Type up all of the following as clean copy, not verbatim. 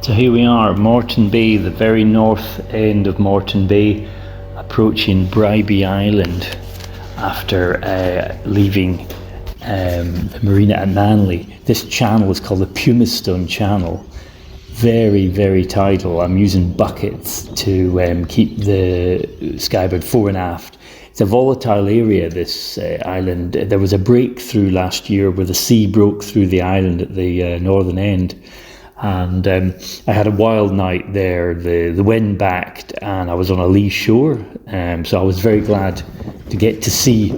So here we are, Moreton Bay, the very north end of Moreton Bay, approaching Bribie Island after leaving the marina at Manly. This channel is called the Pumicestone Channel. Very, very tidal. I'm using buckets to keep the skybird fore and aft. It's a volatile area, this island. There was a breakthrough last year where the sea broke through the island at the northern end. And I had a wild night there. The wind backed and I was on a lee shore. So I was very glad to get to see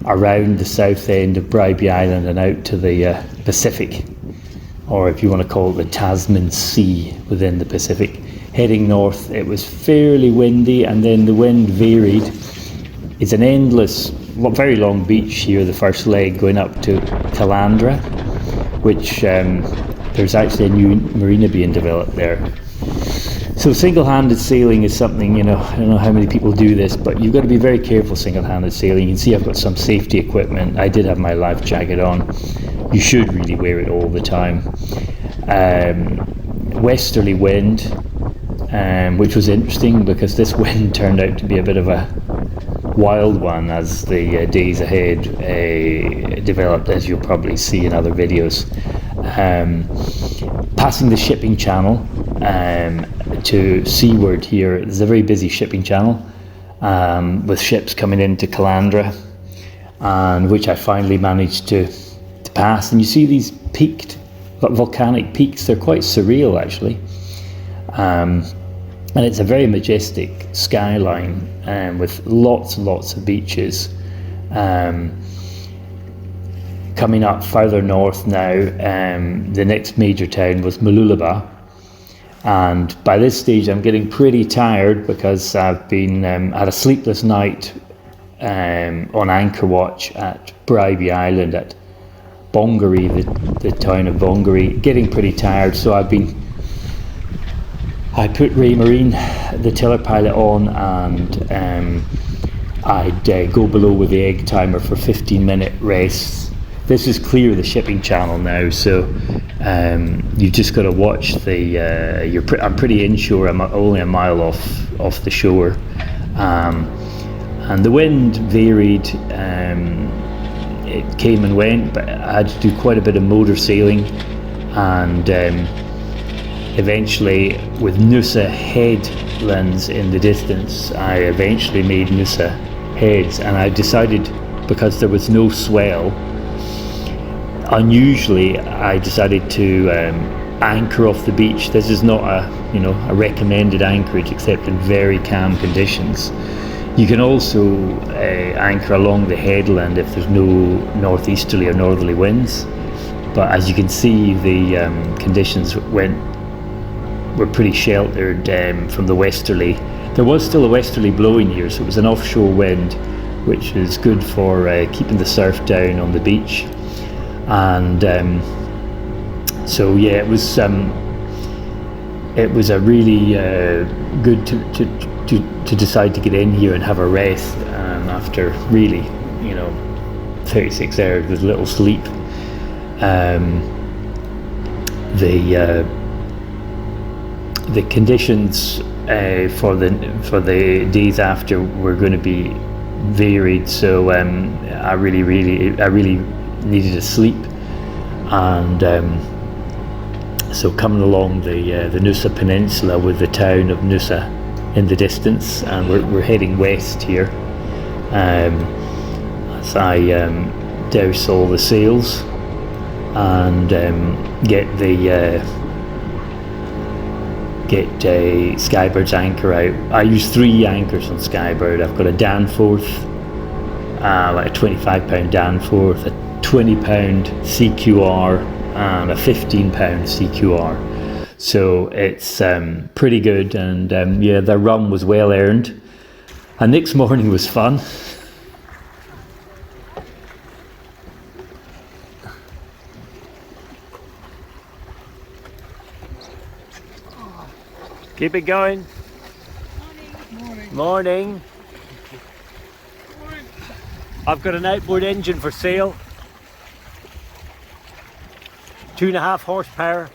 around the south end of Bribie Island and out to the Pacific, or if you want to call it the Tasman Sea within the Pacific. Heading north, it was fairly windy and then the wind varied. It's an endless, very long beach here, the first leg going up to Calandra, which there's actually a new marina being developed there. So single-handed sailing is something, I don't know how many people do this, but you've got to be very careful single-handed sailing. You can see I've got some safety equipment. I did have my life jacket on. You should really wear it all the time. Westerly wind, which was interesting because this wind turned out to be a bit of a wild one as the days ahead developed, as you'll probably see in other videos. Passing the shipping channel to seaward here. It's a very busy shipping channel with ships coming into Calandra, and which I finally managed to pass. And you see these peaked volcanic peaks. They're quite surreal actually, and it's a very majestic skyline with lots and lots of beaches. Coming up further north now, the next major town was Mooloolaba, and by this stage I'm getting pretty tired because I've been had a sleepless night on anchor watch at Bribie Island at Bongaree, the town of Bongaree. Getting pretty tired, so I put Ray Marine, the tiller pilot, on, and I'd go below with the egg timer for 15-minute rests. This is clear the shipping channel now, so you've just got to watch the. I'm pretty inshore. I'm only a mile off the shore, and the wind varied. It came and went, but I had to do quite a bit of motor sailing, and eventually, with Noosa Headlands in the distance, I eventually made Noosa Heads, and I decided, because there was no swell, unusually I decided to anchor off the beach. This is not a recommended anchorage except in very calm conditions. You can also anchor along the headland if there's no northeasterly or northerly winds, but as you can see, the conditions were pretty sheltered from the westerly. There was still a westerly blowing here, so it was an offshore wind, which is good for keeping the surf down on the beach. And so yeah, it was a really good to decide to get in here and have a rest after really 36 hours with little sleep. The conditions for the days after were going to be varied, so I really needed to sleep, and so coming along the Noosa Peninsula with the town of Noosa in the distance, and we're heading west here as I douse all the sails and get Skybird's anchor out. I use 3 anchors on Skybird. I've got a Danforth, like a 25-pound Danforth, a 20-pound CQR and a 15-pound CQR. So it's pretty good, and yeah, the rum was well earned. And next morning was fun. Keep it going. Morning. Morning. Morning. I've got an outboard engine for sale. 2.5 horsepower.